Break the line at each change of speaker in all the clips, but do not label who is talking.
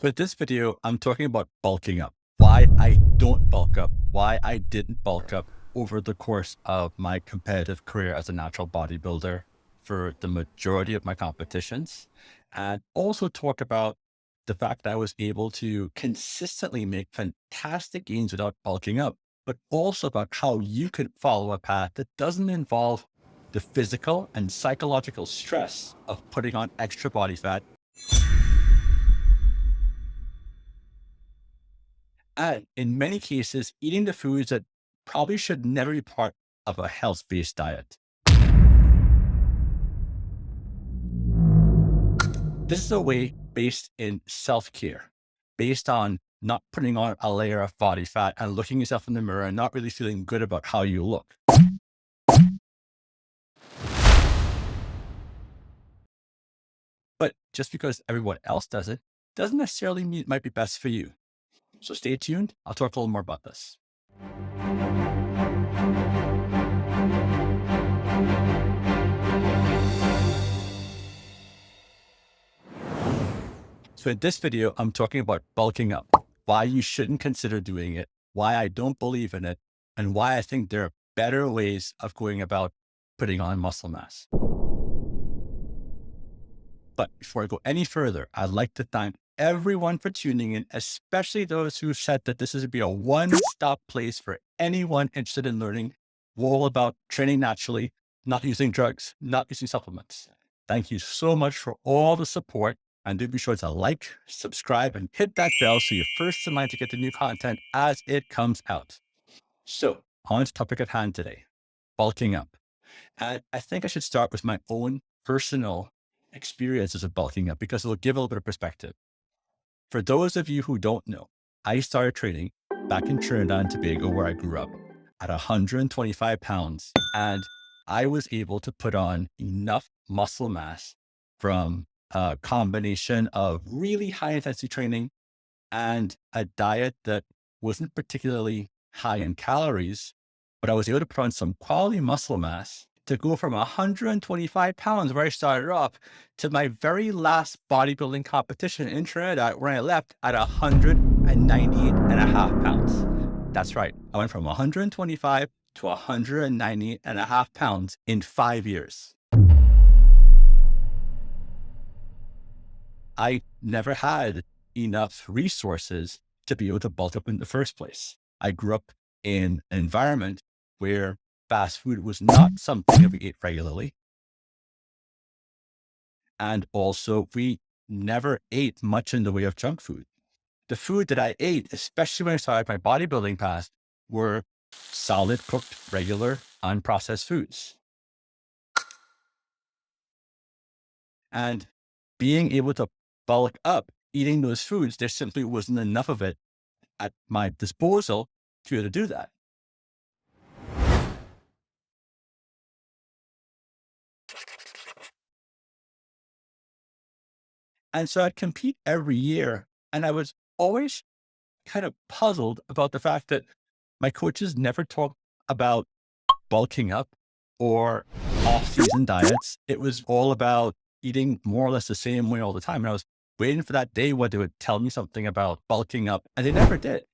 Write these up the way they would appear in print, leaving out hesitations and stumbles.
For this video, I'm talking about bulking up, why I don't bulk up, why I didn't bulk up over the course of my competitive career as a natural bodybuilder for the majority of my competitions, and also talk about the fact that I was able to consistently make fantastic gains without bulking up, but also about how you can follow a path that doesn't involve the physical and psychological stress of putting on extra body fat. And in many cases, eating the foods that probably should never be part of a health-based diet. This is a way based in self-care, based on not putting on a layer of body fat and looking yourself in the mirror and not really feeling good about how you look. But just because everyone else does it, doesn't necessarily mean it might be best for you. So stay tuned. I'll talk a little more about this. So in this video, I'm talking about bulking up, why you shouldn't consider doing it, why I don't believe in it, and why I think there are better ways of going about putting on muscle mass. But before I go any further, I'd like to thank everyone for tuning in, especially those who said that this is to be a one-stop place for anyone interested in learning all about training naturally, not using drugs, not using supplements. Thank you so much for all the support. And do be sure to like, subscribe, and hit that bell so you're first in line to get the new content as it comes out. So on to the topic at hand today, bulking up. And I think I should start with my own personal experiences of bulking up because it'll give a little bit of perspective. For those of you who don't know, I started training back in Trinidad and Tobago, where I grew up, at 125 pounds. And I was able to put on enough muscle mass from a combination of really high intensity training and a diet that wasn't particularly high in calories, but I was able to put on some quality muscle mass to go from 125 pounds where I started off to my very last bodybuilding competition in Trinidad, where I left at 198 and a half pounds. That's right. I went from 125 to 190 and a half pounds in 5 years. I never had enough resources to be able to bulk up in the first place. I grew up in an environment where fast food was not something that we ate regularly. And also, we never ate much in the way of junk food. The food that I ate, especially when I started my bodybuilding path, were solid, cooked, regular, unprocessed foods. And being able to bulk up eating those foods, there simply wasn't enough of it at my disposal to be able to do that. And so I'd compete every year. And I was always kind of puzzled about the fact that my coaches never talked about bulking up or off-season diets. It was all about eating more or less the same way all the time. And I was waiting for that day when they would tell me something about bulking up, and they never did.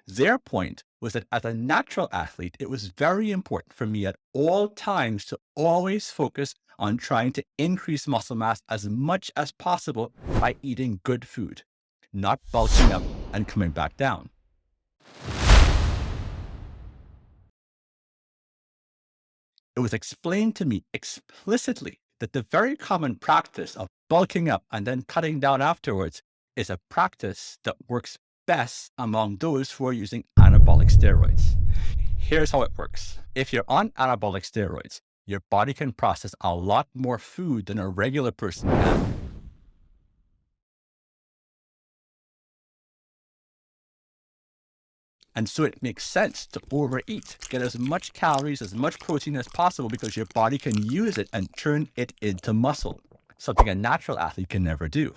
Their point was that as a natural athlete, it was very important for me at all times to always focus on trying to increase muscle mass as much as possible by eating good food, not bulking up and coming back down. It was explained to me explicitly that the very common practice of bulking up and then cutting down afterwards is a practice that works best among those who are using anabolic steroids. Here's how it works. If you're on anabolic steroids, your body can process a lot more food than a regular person can. And so it makes sense to overeat, get as much calories, as much protein as possible, because your body can use it and turn it into muscle, something a natural athlete can never do.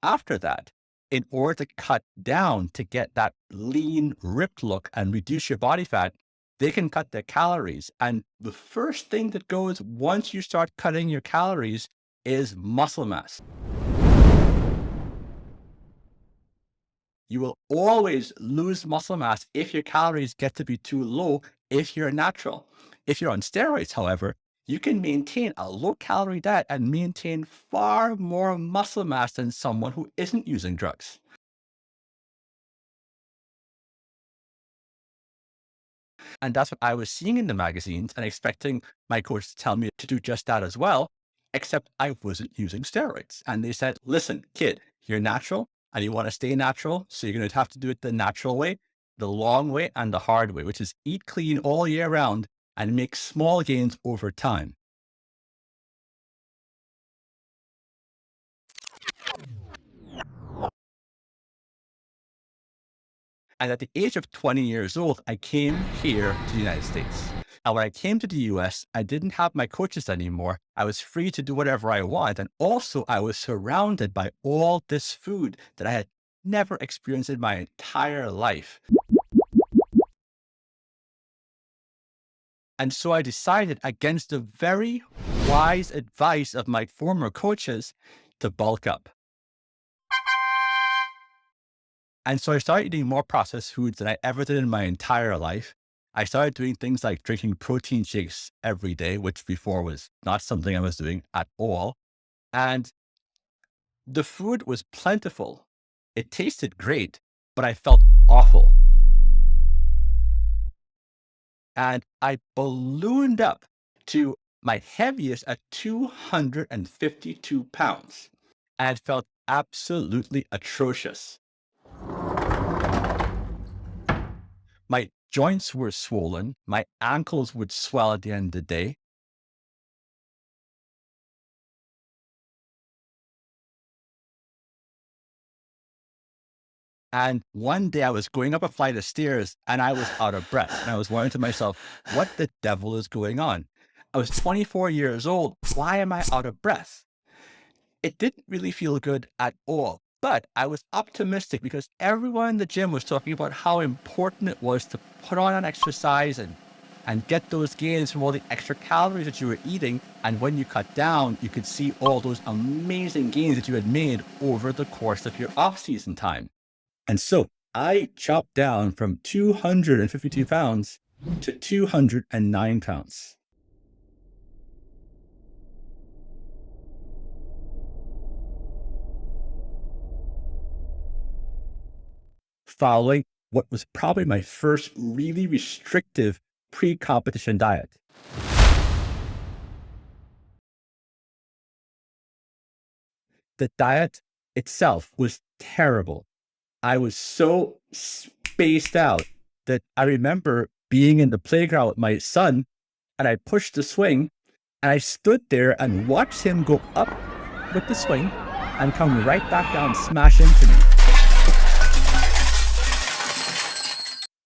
After that, in order to cut down to get that lean, ripped look and reduce your body fat, they can cut their calories. And the first thing that goes once you start cutting your calories is muscle mass. You will always lose muscle mass if your calories get to be too low if you're natural. If you're on steroids, however, you can maintain a low calorie diet and maintain far more muscle mass than someone who isn't using drugs. And that's what I was seeing in the magazines and expecting my coach to tell me to do just that as well, except I wasn't using steroids. And they said, listen, kid, you're natural and you want to stay natural. So you're going to have to do it the natural way, the long way, and the hard way, which is eat clean all year round and make small gains over time. And at the age of 20 years old, I came here to the United States. And when I came to the US, I didn't have my coaches anymore. I was free to do whatever I want. And also, I was surrounded by all this food that I had never experienced in my entire life. And so I decided, against the very wise advice of my former coaches, to bulk up. And so I started eating more processed foods than I ever did in my entire life. I started doing things like drinking protein shakes every day, which before was not something I was doing at all. And the food was plentiful. It tasted great, but I felt awful. And I ballooned up to my heaviest at 252 pounds. And it felt absolutely atrocious. My joints were swollen. My ankles would swell at the end of the day. And one day I was going up a flight of stairs and I was out of breath. And I was wondering to myself, what the devil is going on? I was 24 years old. Why am I out of breath? It didn't really feel good at all. But I was optimistic because everyone in the gym was talking about how important it was to put on an exercise and get those gains from all the extra calories that you were eating. And when you cut down, you could see all those amazing gains that you had made over the course of your off-season time. And so I chopped down from 252 pounds to 209 pounds. Following what was probably my first really restrictive pre-competition diet. The diet itself was terrible. I was so spaced out that I remember being in the playground with my son and I pushed the swing and I stood there and watched him go up with the swing and come right back down, smash into me.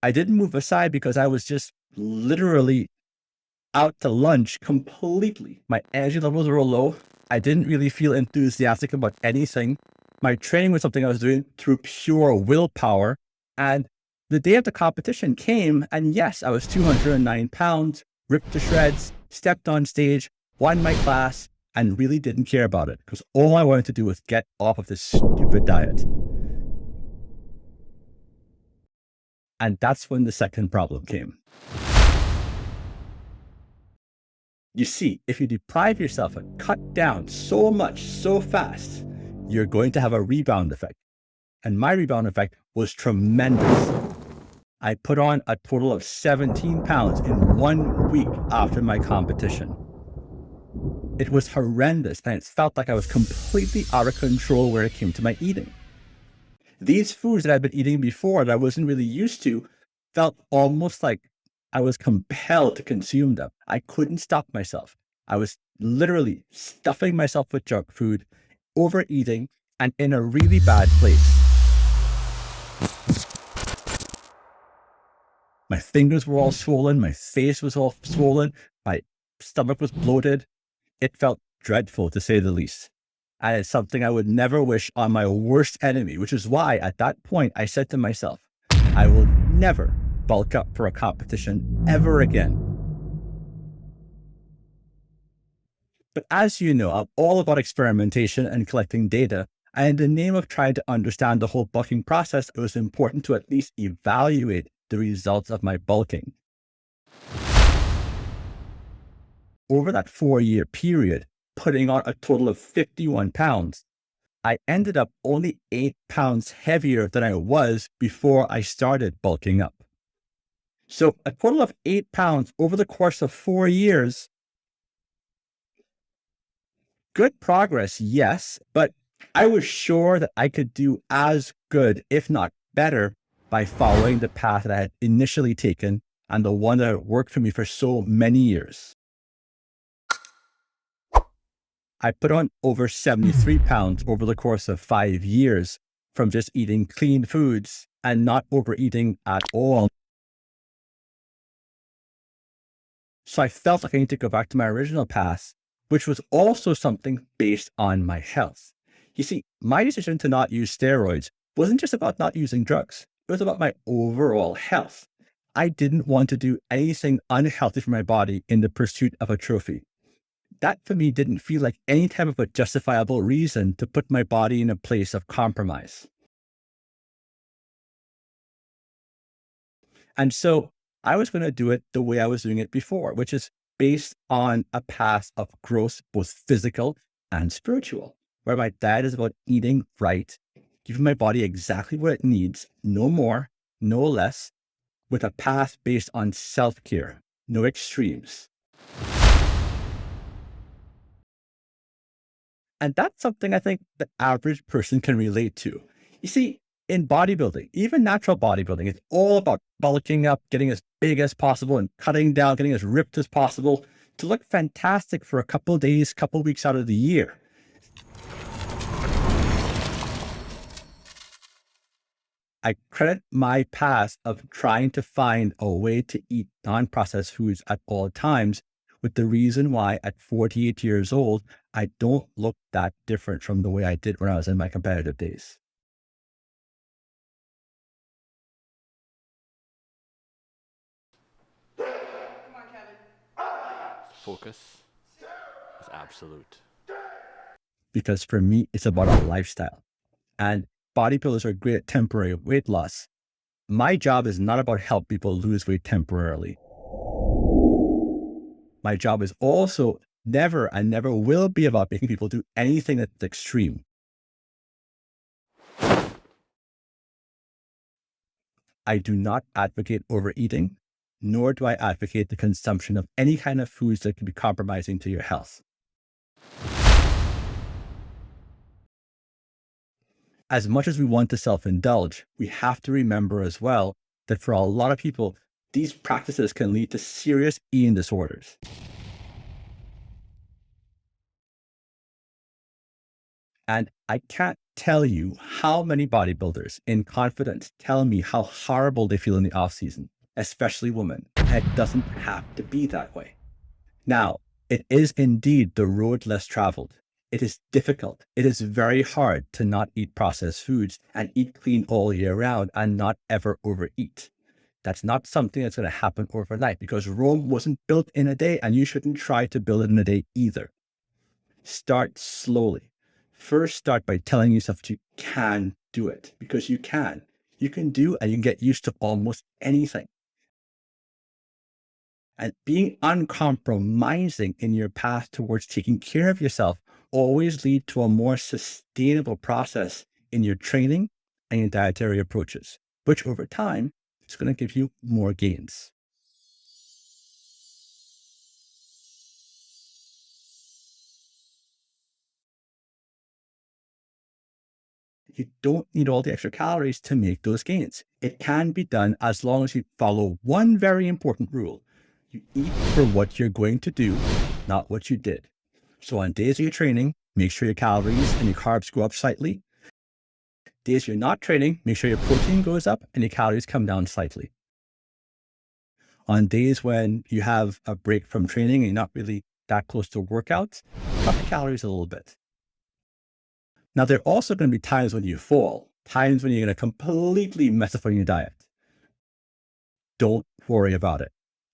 I didn't move aside because I was just literally out to lunch completely. My energy levels were low. I didn't really feel enthusiastic about anything. My training was something I was doing through pure willpower. And the day of the competition came, and yes, I was 209 pounds, ripped to shreds, stepped on stage, won my class, and really didn't care about it because all I wanted to do was get off of this stupid diet. And that's when the second problem came. You see, if you deprive yourself and cut down so much, so fast, you're going to have a rebound effect. And my rebound effect was tremendous. I put on a total of 17 pounds in 1 week after my competition. It was horrendous, and it felt like I was completely out of control when it came to my eating. These foods that I'd been eating before that I wasn't really used to felt almost like I was compelled to consume them. I couldn't stop myself. I was literally stuffing myself with junk food, overeating, and in a really bad place. My fingers were all swollen. My face was all swollen. My stomach was bloated. It felt dreadful, to say the least. And it's something I would never wish on my worst enemy, which is why at that point I said to myself, I will never bulk up for a competition ever again. But as you know, I'm all about experimentation and collecting data. And in the name of trying to understand the whole bulking process, it was important to at least evaluate the results of my bulking. Over that 4-year period, putting on a total of 51 pounds, I ended up only 8 pounds heavier than I was before I started bulking up. So a total of 8 pounds over the course of 4 years. Good progress, yes, but I was sure that I could do as good, if not better, by following the path that I had initially taken and the one that had worked for me for so many years. I put on over 73 pounds over the course of 5 years from just eating clean foods and not overeating at all. So I felt like I need to go back to my original path, which was also something based on my health. You see, my decision to not use steroids wasn't just about not using drugs. It was about my overall health. I didn't want to do anything unhealthy for my body in the pursuit of a trophy. That for me didn't feel like any type of a justifiable reason to put my body in a place of compromise. And so I was going to do it the way I was doing it before, which is based on a path of growth, both physical and spiritual, where my diet is about eating right, giving my body exactly what it needs, no more, no less, with a path based on self-care, no extremes. And that's something I think the average person can relate to. You see, in bodybuilding, even natural bodybuilding, it's all about bulking up, getting as big as possible and cutting down, getting as ripped as possible to look fantastic for a couple of days, couple of weeks out of the year. I credit my past of trying to find a way to eat non-processed foods at all times with the reason why at 48 years old, I don't look that different from the way I did when I was in my competitive days.
Focus is absolute.
Because for me, it's about a lifestyle. And bodybuilders are great at temporary weight loss. My job is not about help people lose weight temporarily. My job is also never and never will be about making people do anything that's extreme. I do not advocate overeating, nor do I advocate the consumption of any kind of foods that can be compromising to your health. As much as we want to self-indulge, we have to remember as well that for a lot of people, these practices can lead to serious eating disorders. And I can't tell you how many bodybuilders in confidence tell me how horrible they feel in the off season, especially women. And it doesn't have to be that way. Now, it is indeed the road less traveled. It is difficult. It is very hard to not eat processed foods and eat clean all year round and not ever overeat. That's not something that's going to happen overnight because Rome wasn't built in a day and you shouldn't try to build it in a day either. Start slowly. First, start by telling yourself that you can do it because you can. You can do and you can get used to almost anything. And being uncompromising in your path towards taking care of yourself always lead to a more sustainable process in your training and your dietary approaches, which over time is going to give you more gains. You don't need all the extra calories to make those gains. It can be done as long as you follow one very important rule. You eat for what you're going to do, not what you did. So on days you're training, make sure your calories and your carbs go up slightly. Days you're not training, make sure your protein goes up and your calories come down slightly. On days when you have a break from training and you're not really that close to workouts, cut the calories a little bit. Now, there are also going to be times when you fall, times when you're going to completely mess up on your diet. Don't worry about it.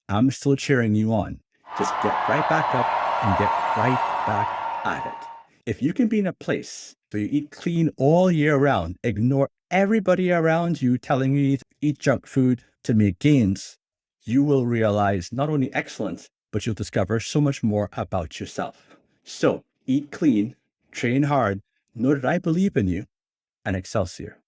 I'm still cheering you on. Just get right back up and get right back at it. If you can be in a place where you eat clean all year round, ignore everybody around you telling you to eat junk food to make gains, you will realize not only excellence, but you'll discover so much more about yourself. So eat clean, train hard, know that I believe in you, and Excelsior.